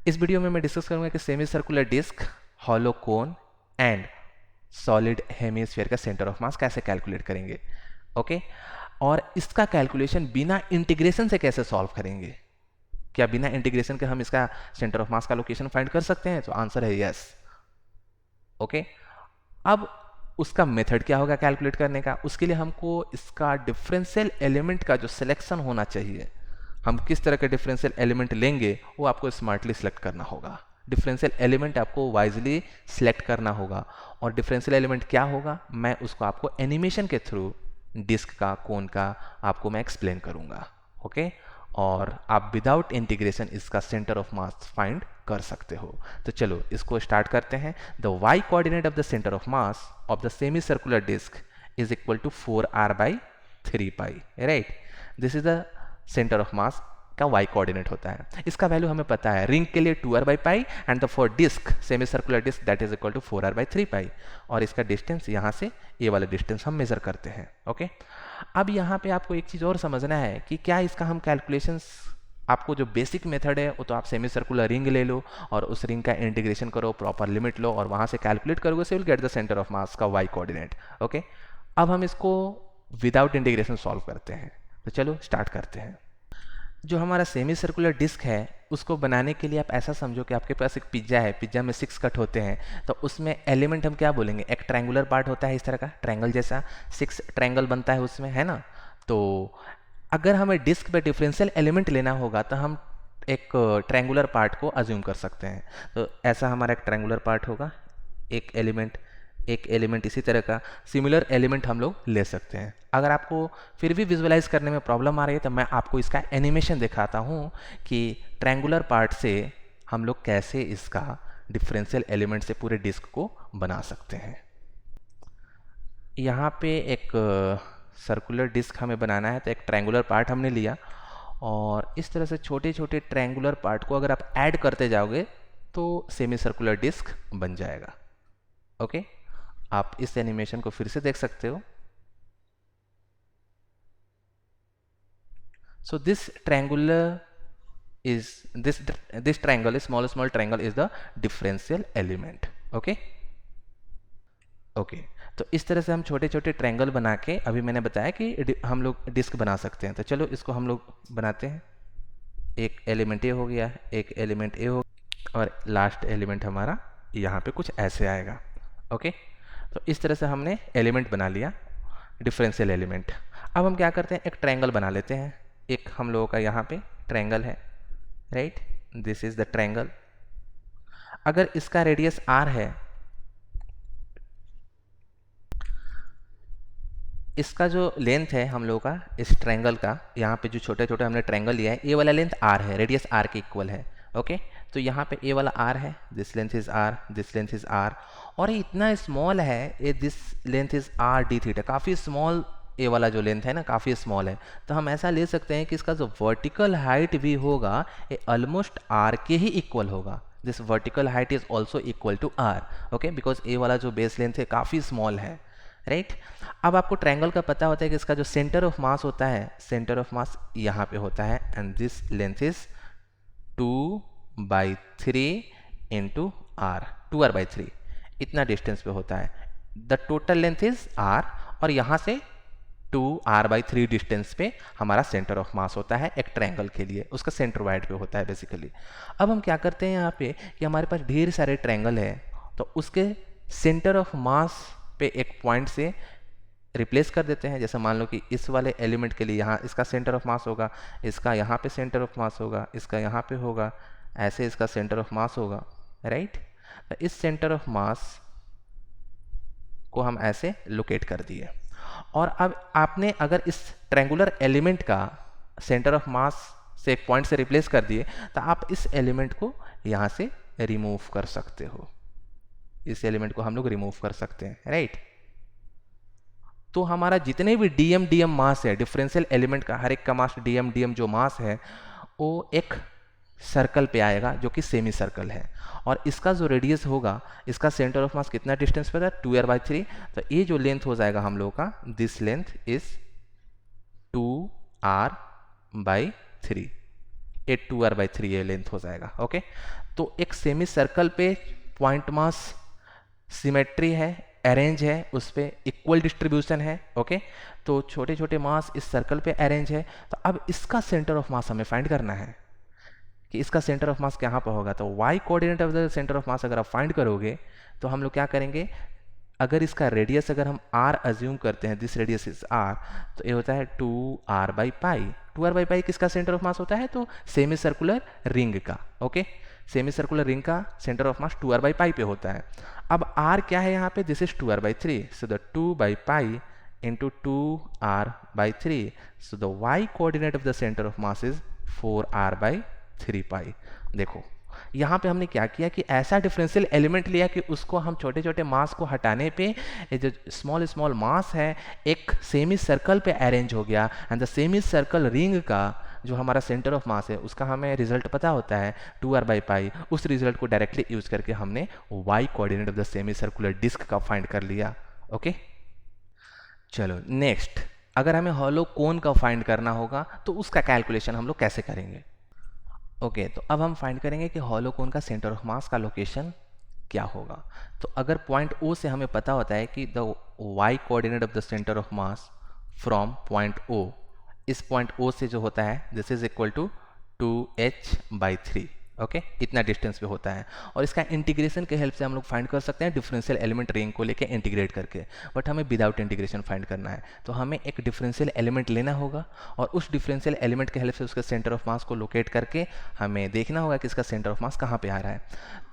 इस वीडियो में मैं डिस्कस करूंगा कि semi circular disc, hollow cone and solid hemisphere का सेंटर ऑफ मास कैसे कैलकुलेट करेंगे। ओके, और इसका कैलकुलेशन बिना इंटीग्रेशन से कैसे सॉल्व करेंगे। क्या बिना इंटीग्रेशन के हम इसका सेंटर ऑफ मास का लोकेशन फाइंड कर सकते हैं? तो आंसर है यस। ओके, अब उसका मेथड क्या होगा कैलकुलेट करने का। उसके लिए हमको इसका डिफरेंशियल एलिमेंट का जो सिलेक्शन होना चाहिए, हम किस तरह के डिफरेंशियल एलिमेंट लेंगे वो आपको स्मार्टली सिलेक्ट करना होगा। डिफरेंशियल एलिमेंट आपको वाइजली सिलेक्ट करना होगा। और डिफरेंशियल एलिमेंट क्या होगा, मैं उसको आपको एनिमेशन के थ्रू डिस्क का, कोन का आपको मैं एक्सप्लेन करूंगा। ओके, और आप विदाउट इंटीग्रेशन इसका सेंटर ऑफ मास फाइंड कर सकते हो। तो चलो इसको स्टार्ट करते हैं। The Y coordinate of the centre of mass of the semi circular disc is equal to 4r/3π, right. This is the centre of mass का y कोऑर्डिनेट होता है। इसका वैल्यू हमें पता है, रिंग के लिए 2r/π and the for disc, semi circular disc, that is equal to 4r/3π। और इसका डिस्टेंस यहाँ से ये वाला डिस्टेंस हम मेजर करते हैं। ओके, अब यहाँ पे आपको एक चीज़ और समझना है कि क्या इसका हम कैलकुलेशंस, आपको जो बेसिक मेथड है वो तो आप सेमी सर्कुलर रिंग ले लो और उस रिंग का इंटीग्रेशन करो, प्रॉपर लिमिट लो और वहाँ से कैलकुलेट करोगे, so will get the centre of mass का y कोऑर्डिनेट। ओके, अब हम इसको विदाउट इंटीग्रेशन सॉल्व करते हैं। तो चलो स्टार्ट करते हैं। जो हमारा सेमी सर्कुलर डिस्क है उसको बनाने के लिए आप ऐसा समझो कि आपके पास एक पिज्ज़ा है, पिज्ज़ा में 6 कट होते हैं, तो उसमें एलिमेंट हम क्या बोलेंगे, एक ट्रायंगुलर पार्ट होता है इस तरह का, ट्रायंगल जैसा 6 ट्रायंगल बनता है उसमें, है ना। तो अगर हमें डिस्क पे डिफरेंशियल एलिमेंट लेना होगा तो हम एक ट्रायंगुलर पार्ट को अज्यूम कर सकते हैं। तो ऐसा हमारा एक ट्रायंगुलर पार्ट होगा, एक एलिमेंट इसी तरह का सिमिलर एलिमेंट हम लोग ले सकते हैं। अगर आपको फिर भी विजुअलाइज करने में प्रॉब्लम आ रही है तो मैं आपको इसका एनिमेशन दिखाता हूँ कि ट्रायंगुलर पार्ट से हम लोग कैसे इसका डिफरेंशियल एलिमेंट से पूरे डिस्क को बना सकते हैं। यहाँ पे एक सर्कुलर डिस्क हमें बनाना है, तो एक ट्रायंगुलर पार्ट हमने लिया और इस तरह से छोटे छोटे ट्रायंगुलर पार्ट को अगर आप ऐड करते जाओगे तो सेमी सर्कुलर डिस्क बन जाएगा। ओके, आप इस एनिमेशन को फिर से देख सकते हो। So this triangular is this triangle is small triangle is the differential element। Okay okay, तो इस तरह से हम छोटे छोटे ट्रायंगल बना के, अभी मैंने बताया कि हम लोग डिस्क बना सकते हैं। तो चलो इसको हम लोग बनाते हैं। एक एलिमेंट ए हो गया, एक एलिमेंट ए हो, और लास्ट एलिमेंट हमारा यहाँ पे कुछ ऐसे आएगा। ओके, तो इस तरह से हमने एलिमेंट बना लिया, डिफरेंशियल एलिमेंट। अब हम क्या करते हैं, एक ट्रायंगल बना लेते हैं। एक हम लोगों का यहाँ पे ट्रायंगल है, right, this is the triangle. अगर इसका रेडियस r है, इसका जो लेंथ है हम लोगों का इस ट्रायंगल का, यहाँ पे जो छोटे छोटे हमने ट्रायंगल लिया है, ये वाला लेंथ r है, रेडियस r के इक्वल है। ओके, तो यहाँ पे ये वाला r है, this length is r, this length is r, और ये इतना स्मॉल है, ये this length is r d theta, काफ़ी स्मॉल, ये वाला जो लेंथ है ना काफ़ी स्मॉल है। तो हम ऐसा ले सकते हैं कि इसका जो वर्टिकल हाइट भी होगा ये ऑलमोस्ट r के ही इक्वल होगा। This vertical height is also equal to r। Okay, because ये वाला जो बेस लेंथ है काफ़ी स्मॉल है, राइट। अब आपको ट्रायंगल का पता होता है कि इसका जो सेंटर ऑफ मास होता है, सेंटर ऑफ मास यहाँ पे होता है, and this length is 2/3 into r, 2r/3 इतना डिस्टेंस पे होता है। The total length is r, और यहाँ से 2r/3 डिस्टेंस पे हमारा सेंटर ऑफ मास होता है एक ट्रायंगल के लिए, उसका सेंटर वाइड पे होता है बेसिकली। अब हम क्या करते हैं यहाँ पे कि हमारे पास ढेर सारे ट्रायंगल है, तो उसके सेंटर ऑफ मास पे एक पॉइंट से रिप्लेस कर देते हैं। जैसे मान लो कि इस वाले एलिमेंट के लिए यहाँ इसका सेंटर ऑफ मास होगा, इसका यहाँ पे सेंटर ऑफ मास होगा, इसका यहाँ पे होगा, ऐसे इसका सेंटर ऑफ मास होगा, राइट। तो इस सेंटर ऑफ मास को हम ऐसे लोकेट कर दिए, और अब आपने अगर इस ट्रायंगुलर एलिमेंट का सेंटर ऑफ मास से एक पॉइंट से रिप्लेस कर दिए तो आप इस एलिमेंट को यहाँ से रिमूव कर सकते हो, इस एलिमेंट को हम लोग रिमूव कर सकते हैं, राइट। तो हमारा जितने भी डीएम मास है, डिफरेंशियल एलिमेंट का हर एक का मास डीएम जो मास है वो एक सर्कल पे आएगा जो कि सेमी सर्कल है, और इसका जो रेडियस होगा, इसका सेंटर ऑफ मास कितना डिस्टेंस पे था, 2r/3। तो ये जो लेंथ हो जाएगा हम लोगों का, दिस लेंथ इज 2r/3, ये 2r/3 ये लेंथ हो जाएगा। ओके, तो एक सेमी सर्कल पे पॉइंट मास सिमेट्री है, अरेंज है, उस पर इक्वल डिस्ट्रीब्यूशन है। ओके, तो छोटे छोटे मास इस सर्कल पे अरेंज है। तो अब इसका सेंटर ऑफ मास हमें फाइंड करना है कि इसका सेंटर ऑफ मास कहाँ पर होगा। तो Y coordinate of the centre of mass अगर आप फाइंड करोगे तो हम लोग क्या करेंगे, अगर इसका रेडियस अगर हम r अज्यूम करते हैं, दिस रेडियस इज r, तो ये होता है 2r/पाई। 2r/पाई किसका सेंटर ऑफ मास होता है, तो सेमी सर्कुलर रिंग का। ओके, सेमी सर्कुलर रिंग का सेंटर ऑफ मास 2r/पाई पे होता है। अब r क्या है यहाँ पे, this is 2r/3, so the 2/पाई into 2r/3, so the y coordinate of the center of mass is 4r/3 पाई। देखो यहाँ पे हमने क्या किया कि ऐसा डिफरेंशियल एलिमेंट लिया कि उसको हम छोटे छोटे मास को हटाने पे ये जो स्मॉल स्मॉल मास है एक सेमी सर्कल पे अरेंज हो गया, and the semi circle ring का जो हमारा सेंटर ऑफ मास है उसका हमें रिजल्ट पता होता है 2r/पाई। उस रिजल्ट को डायरेक्टली यूज करके हमने y coordinate of the semi circular disc का फाइंड कर लिया। ओके, चलो नेक्स्ट, अगर हमें हॉलो कोन का फाइंड करना होगा तो उसका कैलकुलेशन हम लोग कैसे करेंगे। ओके, तो अब हम फाइंड करेंगे कि हॉलो कोन का सेंटर ऑफ मास का लोकेशन क्या होगा। तो अगर पॉइंट O से हमें पता होता है कि the y coordinate of the centre of mass from point O, इस पॉइंट O से जो होता है this is equal to 2h/3। Okay, इतना डिस्टेंस पे होता है, और इसका इंटीग्रेशन के हेल्प से हम लोग फाइंड कर सकते हैं डिफरेंशियल एलिमेंट रिंग को लेके इंटीग्रेट करके। बट हमें विदाउट इंटीग्रेशन फाइंड करना है, तो हमें एक डिफरेंशियल एलिमेंट लेना होगा और उस डिफरेंशियल एलिमेंट के हेल्प से उसके सेंटर ऑफ मास को लोकेट करके हमें देखना होगा कि इसका सेंटर ऑफ मास कहाँ पे आ रहा है।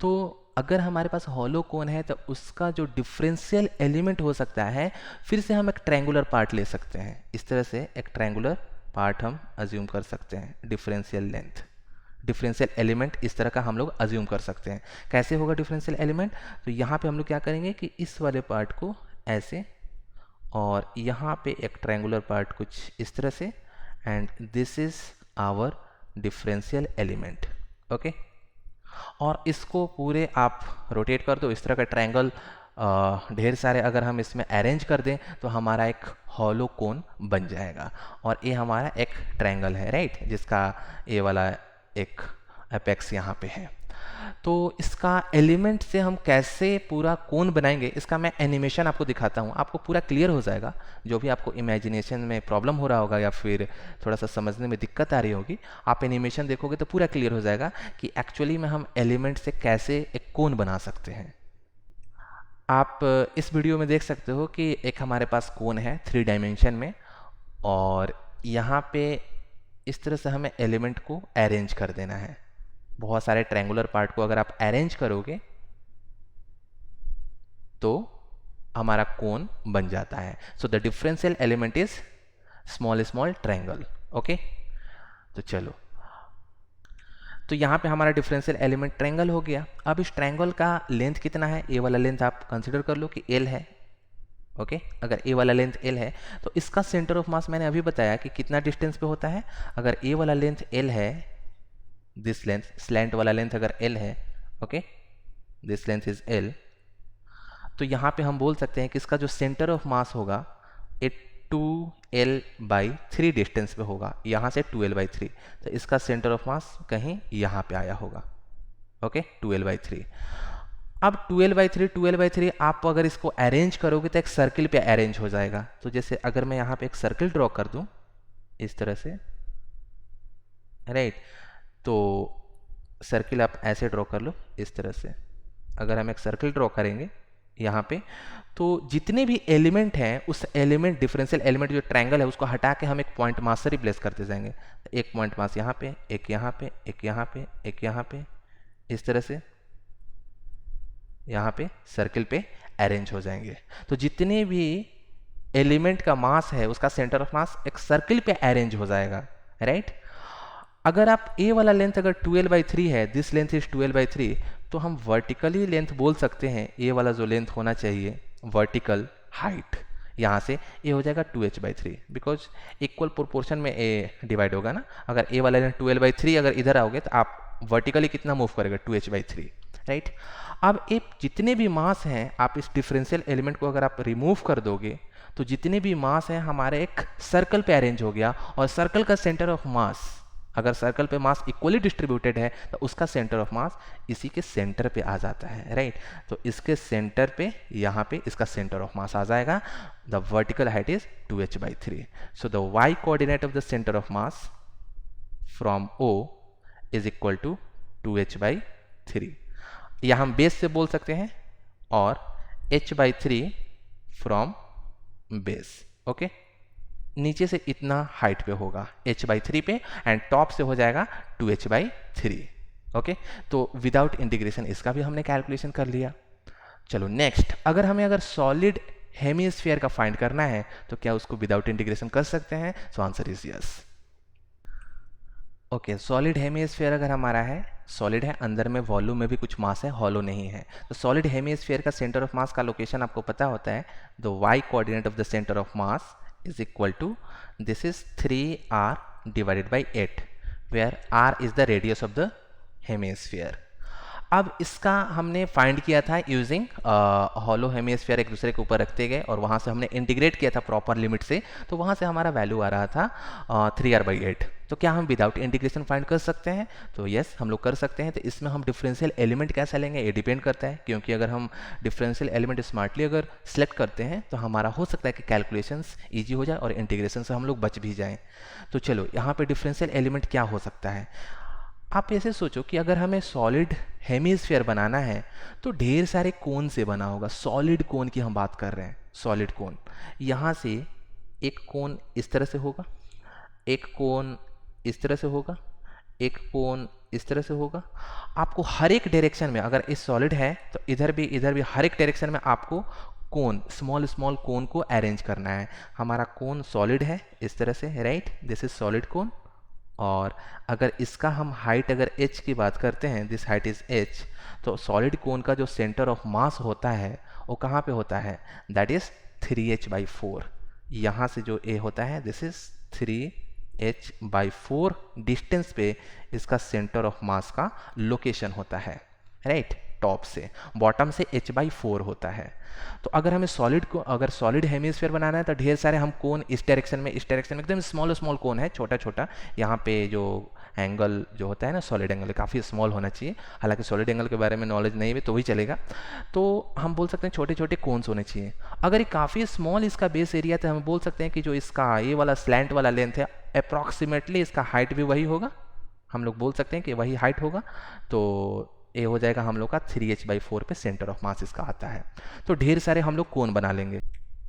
तो अगर हमारे पास हॉलो कोन है तो उसका जो डिफरेंशियल एलिमेंट हो सकता है, फिर से हम एक ट्रायंगुलर पार्ट ले सकते हैं। इस तरह से एक ट्रायंगुलर पार्ट हम अज्यूम कर सकते हैं, डिफरेंशियल लेंथ, डिफरेंशियल एलिमेंट इस तरह का हम लोग अज्यूम कर सकते हैं। कैसे होगा डिफरेंशियल एलिमेंट, तो यहाँ पे हम लोग क्या करेंगे कि इस वाले पार्ट को ऐसे, और यहाँ पे एक ट्रायंगुलर पार्ट कुछ इस तरह से, and this is our differential element. Okay, और इसको पूरे आप रोटेट कर दो, इस तरह का ट्रायंगल ढेर सारे अगर हम इसमें अरेंज कर दें तो हमारा एक हॉलो कोन बन जाएगा। और ये हमारा एक ट्रायंगल है, राइट, जिसका ये वाला एक एपेक्स यहाँ पे है। तो इसका एलिमेंट से हम कैसे पूरा कोन बनाएंगे, इसका मैं एनिमेशन आपको दिखाता हूँ, आपको पूरा क्लियर हो जाएगा। जो भी आपको इमेजिनेशन में प्रॉब्लम हो रहा होगा या फिर थोड़ा सा समझने में दिक्कत आ रही होगी, आप एनिमेशन देखोगे तो पूरा क्लियर हो जाएगा कि एक्चुअली में हम एलिमेंट से कैसे एक कोन बना सकते हैं। आप इस वीडियो में देख सकते हो कि एक हमारे पास कोन है 3 डायमेंशन में, और यहाँ पे इस तरह से हमें एलिमेंट को अरेंज कर देना है। बहुत सारे ट्रायंगुलर पार्ट को अगर आप अरेंज करोगे तो हमारा कोन बन जाता है। So the differential element is small small triangle. Okay, तो चलो, तो यहाँ पे हमारा डिफरेंशियल एलिमेंट ट्रायंगल हो गया। अब इस ट्रायंगल का लेंथ कितना है, ए वाला लेंथ आप कंसिडर कर लो कि L है। ओके, अगर ए वाला लेंथ L है तो इसका सेंटर ऑफ मास मैंने अभी बताया कि कितना डिस्टेंस पे होता है। अगर ए वाला लेंथ L है, दिस लेंथ स्लैंट वाला लेंथ अगर L है, okay, this length is L, तो यहाँ पे हम बोल सकते हैं कि इसका जो सेंटर ऑफ मास होगा ये 2L/3 डिस्टेंस पे होगा, यहाँ से 2L/3, तो इसका सेंटर ऑफ मास कहीं यहाँ पे आया होगा। Okay, 2L/3। अब 2L/3 आप अगर इसको अरेंज करोगे तो एक सर्किल पे अरेंज हो जाएगा। तो जैसे अगर मैं यहाँ पे एक सर्किल ड्रॉ कर दूँ इस तरह से, राइट, तो सर्किल आप ऐसे ड्रॉ कर लो इस तरह से। अगर हम एक सर्किल ड्रॉ करेंगे यहाँ पे, तो जितने भी एलिमेंट हैं उस एलिमेंट डिफरेंशियल एलिमेंट जो ट्रायंगल है उसको हटा के हम एक पॉइंट मास से रिप्लेस करते जाएंगे। एक पॉइंट मास यहाँ पे, एक यहाँ पे, एक यहाँ पे, एक यहाँ पे, इस तरह से यहाँ पे सर्किल पे अरेंज हो जाएंगे। तो जितने भी एलिमेंट का मास है उसका सेंटर ऑफ मास एक सर्किल पे अरेंज हो जाएगा, राइट। अगर आप ए वाला लेंथ अगर 2L/3 है, दिस लेंथ इज 2L/3, तो हम वर्टिकली लेंथ बोल सकते हैं ए वाला जो लेंथ होना चाहिए वर्टिकल हाइट, यहाँ से ए हो जाएगा 2h/3, बिकॉज इक्वल प्रोपोर्शन में ए डिवाइड होगा ना। अगर ए वाला लेंथ 2L/3 अगर इधर आओगे तो आप वर्टिकली कितना मूव करेगा, 2h/3, राइट। अब ये जितने भी मास हैं, आप इस डिफरेंशियल एलिमेंट को अगर आप रिमूव कर दोगे तो जितने भी मास हैं हमारे एक सर्कल पे अरेंज हो गया, और सर्कल का सेंटर ऑफ मास अगर सर्कल पे मास इक्वली डिस्ट्रीब्यूटेड है तो उसका सेंटर ऑफ मास इसी के सेंटर पे आ जाता है, राइट। तो इसके सेंटर पे यहाँ पे इसका सेंटर ऑफ मास आ जाएगा। The vertical height is 2h/3। So the y coordinate of the centre of mass from O is equal to 2h/3। या हम बेस से बोल सकते हैं और h/3 फ्रॉम बेस, ओके। नीचे से इतना हाइट पे होगा h/3 पे एंड टॉप से हो जाएगा 2h/3, ओके। तो विदाउट इंटीग्रेशन इसका भी हमने कैलकुलेशन कर लिया। चलो नेक्स्ट, अगर सॉलिड हेमीस्फीयर का फाइंड करना है तो क्या उसको विदाउट इंटीग्रेशन कर सकते हैं? So answer is yes. Okay, solid hemisphere अगर हमारा है, सॉलिड है, अंदर में वॉल्यूम में भी कुछ मास है, हॉलो नहीं है, तो सॉलिड हेमीस्फीयर का सेंटर ऑफ मास का लोकेशन आपको पता होता है। The y coordinate of the centre of mass is equal to, this is 3r divided by 8 where r is the radius of the hemisphere। अब इसका हमने फाइंड किया था यूजिंग हॉलो हेमिस्फीयर एक दूसरे के ऊपर रखते गए और वहाँ से हमने इंटीग्रेट किया था प्रॉपर लिमिट से, तो वहाँ से हमारा वैल्यू आ रहा था 3r/8। तो क्या हम विदाउट इंटीग्रेशन फाइंड कर सकते हैं? तो यस, हम लोग कर सकते हैं। तो इसमें हम डिफरेंशियल एलिमेंट कैसा लेंगे ये डिपेंड करता है, क्योंकि अगर हम डिफरेंशियल एलिमेंट स्मार्टली अगर सेलेक्ट करते हैं तो हमारा हो सकता है कि कैलकुलेशंस ईजी हो जाए और इंटीग्रेशन से हम लोग बच भी जाएँ। तो चलो यहाँ पर डिफरेंशियल एलिमेंट क्या हो सकता है। आप ऐसे सोचो कि अगर हमें सॉलिड हेमिस्फीयर बनाना है तो ढेर सारे कोन से बना होगा। सॉलिड कोन की हम बात कर रहे हैं, सॉलिड कोन। यहाँ से एक कोन इस तरह से होगा, एक कोन इस तरह से होगा, एक कोन इस तरह से होगा। आपको हर एक डायरेक्शन में, अगर इस सॉलिड है तो इधर भी हर एक डायरेक्शन में आपको कोन, स्मॉल स्मॉल कोन को अरेंज करना है। हमारा कोन सॉलिड है इस तरह से, राइट, दिस इज सॉलिड कोन। और अगर इसका हम हाइट अगर h की बात करते हैं, दिस हाइट इज h, तो सॉलिड कोन का जो सेंटर ऑफ मास होता है वो कहाँ पे होता है? That is 3h/4। यहाँ से जो a होता है दिस इज 3h/4 डिस्टेंस पे इसका सेंटर ऑफ मास का लोकेशन होता है, राइट। टॉप से, बॉटम से h/4 होता है। तो अगर हमें अगर सॉलिड हेमिस्फीयर बनाना है तो ढेर सारे हम कोन इस डायरेक्शन में एकदम स्मॉल स्मॉल कोन है, छोटा छोटा। यहाँ पे जो एंगल जो होता है ना, सॉलिड एंगल काफ़ी स्मॉल होना चाहिए। हालांकि सॉलिड एंगल के बारे में नॉलेज नहीं है तो भी चलेगा। तो हम बोल सकते हैं छोटे छोटे कोन्स होने चाहिए। अगर ये काफ़ी स्मॉल इसका बेस एरिया तो हम बोल सकते हैं कि जो इसका ये वाला स्लैंट वाला लेंथ है अप्रॉक्सीमेटली इसका हाइट भी वही होगा। हम लोग बोल सकते हैं कि वही हाइट होगा। तो ये हो जाएगा हम लोग का 3h/4 पे सेंटर ऑफ मास इसका आता है। तो ढेर सारे हम लोग कोन बना लेंगे।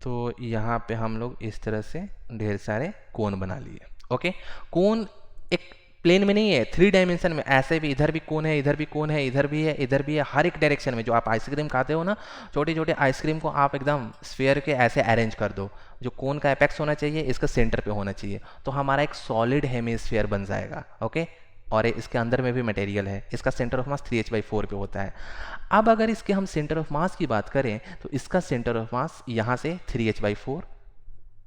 तो यहाँ पे हम लोग इस तरह से ढेर सारे कोन बना लिए, ओके। कोन एक प्लेन में नहीं है, 3 डायमेंशन में। ऐसे भी इधर भी कोन है, इधर भी कोन है, इधर भी है, इधर भी है। हर एक डायरेक्शन में जो आप आइसक्रीम खाते हो ना, छोटे छोटे आइसक्रीम को आप एकदम स्फीयर के ऐसे अरेंज कर दो। जो कोन का एपेक्स होना चाहिए इसका सेंटर पे होना चाहिए, तो हमारा एक सॉलिड हेमिस्फीयर बन जाएगा, ओके। और इसके अंदर में भी मटेरियल है। इसका सेंटर ऑफ मास 3h/4 पे होता है। अब अगर इसके हम सेंटर ऑफ मास की बात करें तो इसका सेंटर ऑफ मास यहाँ से 3h/4,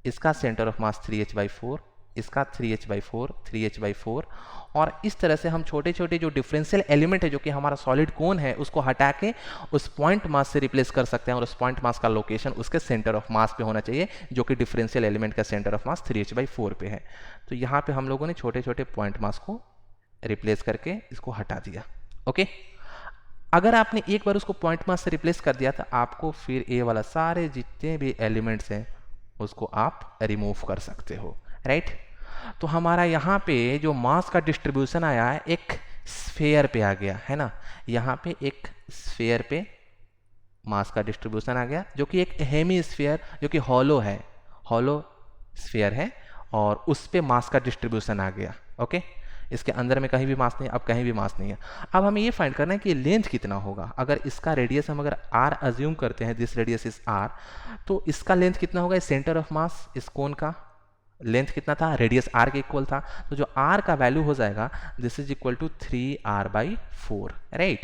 इसका सेंटर ऑफ मास 3h/4, इसका 3h/4, 3h/4। और इस तरह से हम छोटे छोटे जो डिफरेंशियल एलिमेंट है जो कि हमारा सॉलिड कोन है उसको हटा के उस पॉइंट मास से रिप्लेस कर सकते हैं, और उस पॉइंट मास का लोकेशन उसके सेंटर ऑफ मास पे होना चाहिए, जो कि डिफरेंशियल एलिमेंट का सेंटर ऑफ मास 3h/4 पे है। तो यहाँ पे हम लोगों ने छोटे छोटे पॉइंट मास को रिप्लेस करके इसको हटा दिया, ओके। अगर आपने एक बार उसको पॉइंट मास से रिप्लेस कर दिया तो आपको फिर ये वाला सारे जितने भी एलिमेंट्स हैं उसको आप रिमूव कर सकते हो, राइट। तो हमारा यहाँ पे जो मास का डिस्ट्रीब्यूशन आया है एक स्फेयर पे आ गया है ना। यहाँ पे एक स्फेयर पे मास का डिस्ट्रीब्यूशन आ गया, जो कि एक हेमी स्फेयर जो कि हॉलो है, हॉलो स्फेयर है, और उस पे मास का डिस्ट्रीब्यूशन आ गया, ओके। इसके अंदर में कहीं भी मास नहीं, अब कहीं भी मास नहीं है। अब हमें ये फाइंड करना है कि लेंथ कितना होगा। अगर इसका रेडियस हम अगर r अज्यूम करते हैं, दिस रेडियस इज r, तो इसका लेंथ कितना होगा? सेंटर ऑफ मास इस कोन का लेंथ कितना था? रेडियस r के इक्वल था। तो जो r का वैल्यू हो जाएगा this is equal to 3r/4, right.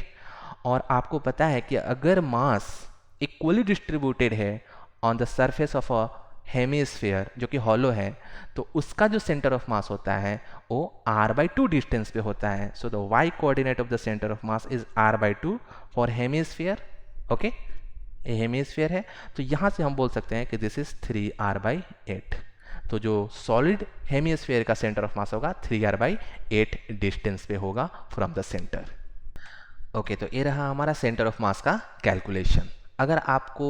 और आपको पता है कि अगर मास इक्वली डिस्ट्रीब्यूटेड है on the surface of a hemisphere जो कि हॉलो है, तो उसका जो सेंटर ऑफ मास होता है वो r/2 डिस्टेंस पे होता है। सो the y coordinate of the centre of mass is r/2 for hemisphere, okay. ये हेमिस्फीयर है, तो यहाँ से हम बोल सकते हैं कि दिस इज 3r/8। तो जो सॉलिड हेमिस्फीयर का सेंटर ऑफ मास होगा 3r/8 डिस्टेंस पे होगा फ्रॉम द सेंटर। ओके, तो ये रहा हमारा सेंटर ऑफ मास का कैलकुलेशन। अगर आपको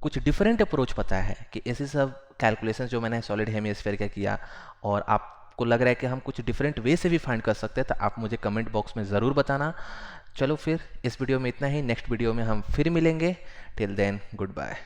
कुछ डिफरेंट अप्रोच पता है कि ऐसे सब कैलकुलेशन जो मैंने सॉलिड हेमिस्फीयर का किया और आपको लग रहा है कि हम कुछ डिफरेंट वे से भी फाइंड कर सकते हैं, तो आप मुझे कमेंट बॉक्स में ज़रूर बताना। चलो फिर इस वीडियो में इतना ही, नेक्स्ट वीडियो में हम फिर मिलेंगे। Till then good bye.